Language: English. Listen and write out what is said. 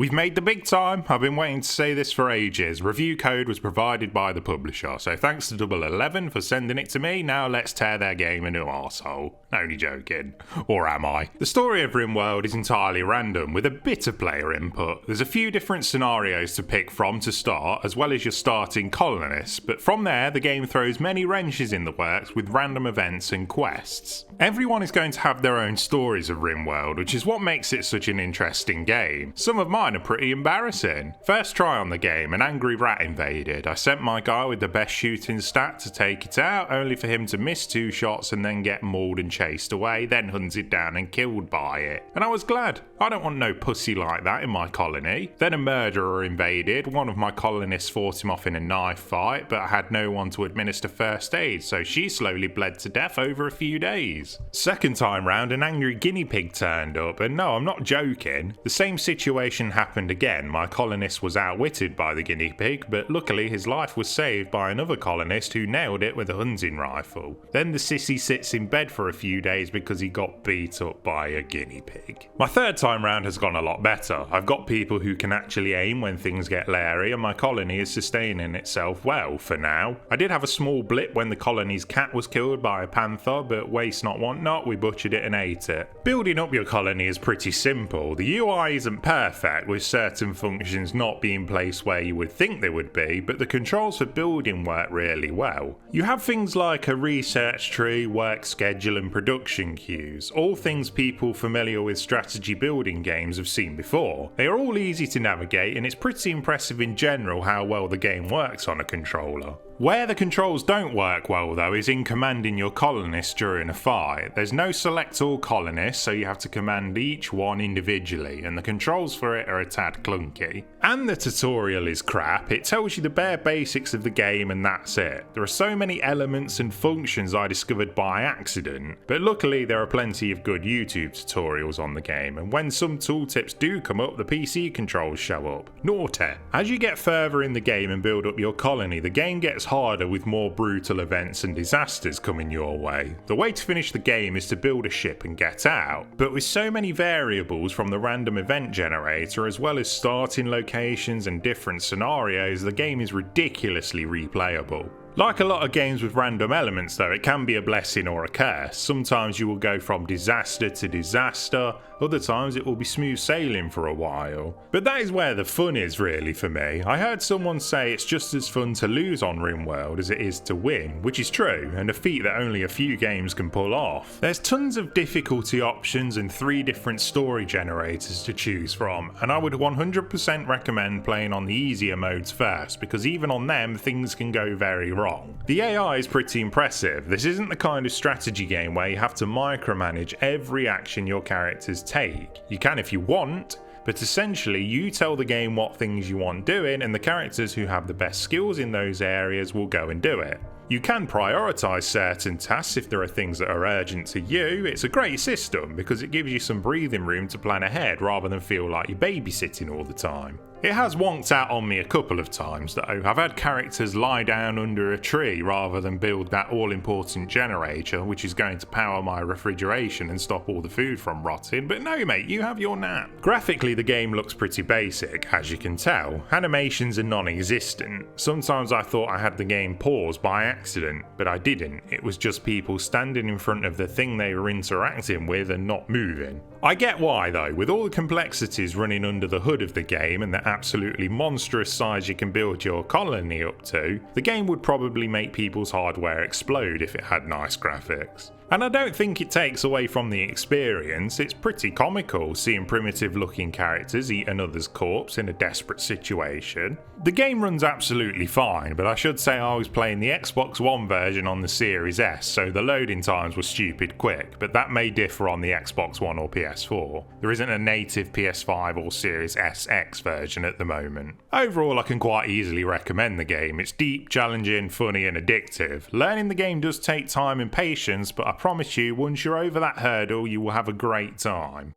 We've made the big time. I've been waiting to say this for ages. Review code was provided by the publisher, so thanks to Double 11 for sending it to me. Now let's tear their game a new arsehole. Only joking. Or am I? The story of Rimworld is entirely random, with a bit of player input. There's a few different scenarios to pick from to start, as well as your starting colonists, but from there the game throws many wrenches in the works with random events and quests. Everyone is going to have their own stories of Rimworld, which is what makes it such an interesting game. Some of mine are pretty embarrassing. First try on the game, an angry rat invaded. I sent my guy with the best shooting stat to take it out, only for him to miss 2 shots and then get mauled and chased away, then hunted down and killed by it. And I was glad. I don't want no pussy like that in my colony. Then a murderer invaded. One of my colonists fought him off in a knife fight, but I had no one to administer first aid, so she slowly bled to death over a few days. Second time round, an angry guinea pig turned up, and no, I'm not joking. The same situation happened again. My colonist was outwitted by the guinea pig, but luckily his life was saved by another colonist who nailed it with a hunting rifle. Then the sissy sits in bed for a few days because he got beat up by a guinea pig. My third time round has gone a lot better. I've got people who can actually aim when things get leery, and my colony is sustaining itself well for now. I did have a small blip when the colony's cat was killed by a panther, but waste not want not, we butchered it and ate it. Building up your colony is pretty simple. The UI isn't perfect, with certain functions not being placed where you would think they would be, but the controls for building work really well. You have things like a research tree, work schedule and production queues, all things people familiar with strategy building games have seen before. They are all easy to navigate, and it's pretty impressive in general how well the game works on a controller. Where the controls don't work well though is in commanding your colonists during a fight. There's no select all colonists, so you have to command each one individually, and the controls for it are a tad clunky. And the tutorial is crap. It tells you the bare basics of the game and that's it. There are so many elements and functions I discovered by accident, but luckily there are plenty of good YouTube tutorials on the game, and when some tooltips do come up, the PC controls show up. Naughty. As you get further in the game and build up your colony, the game gets harder with more brutal events and disasters coming your way. The way to finish the game is to build a ship and get out, but with so many variables from the random event generator as well as starting locations and different scenarios, the game is ridiculously replayable. Like a lot of games with random elements though, it can be a blessing or a curse. Sometimes you will go from disaster to disaster, other times it will be smooth sailing for a while. But that is where the fun is really for me. I heard someone say it's just as fun to lose on Rimworld as it is to win, which is true, and a feat that only a few games can pull off. There's tons of difficulty options and 3 different story generators to choose from, and I would 100% recommend playing on the easier modes first, because even on them things can go very wrong. The AI is pretty impressive. This isn't the kind of strategy game where you have to micromanage every action your characters take. You can if you want, but essentially you tell the game what things you want doing, and the characters who have the best skills in those areas will go and do it. You can prioritise certain tasks if there are things that are urgent to you. It's a great system because it gives you some breathing room to plan ahead rather than feel like you're babysitting all the time. It has wonked out on me a couple of times though. I've had characters lie down under a tree rather than build that all-important generator which is going to power my refrigeration and stop all the food from rotting, but no mate, you have your nap. Graphically the game looks pretty basic, as you can tell. Animations are non-existent. Sometimes I thought I had the game paused by accident, but I didn't. It was just people standing in front of the thing they were interacting with and not moving. I get why though, with all the complexities running under the hood of the game and the absolutely monstrous size you can build your colony up to, the game would probably make people's hardware explode if it had nice graphics. And I don't think it takes away from the experience. It's pretty comical seeing primitive looking characters eat another's corpse in a desperate situation. The game runs absolutely fine, but I should say I was playing the Xbox One version on the Series S, so the loading times were stupid quick, but that may differ on the Xbox One or PS4. There isn't a native PS5 or Series SX version at the moment. Overall, I can quite easily recommend the game. It's deep, challenging, funny and addictive. Learning the game does take time and patience, but I promise you, once you're over that hurdle, you will have a great time.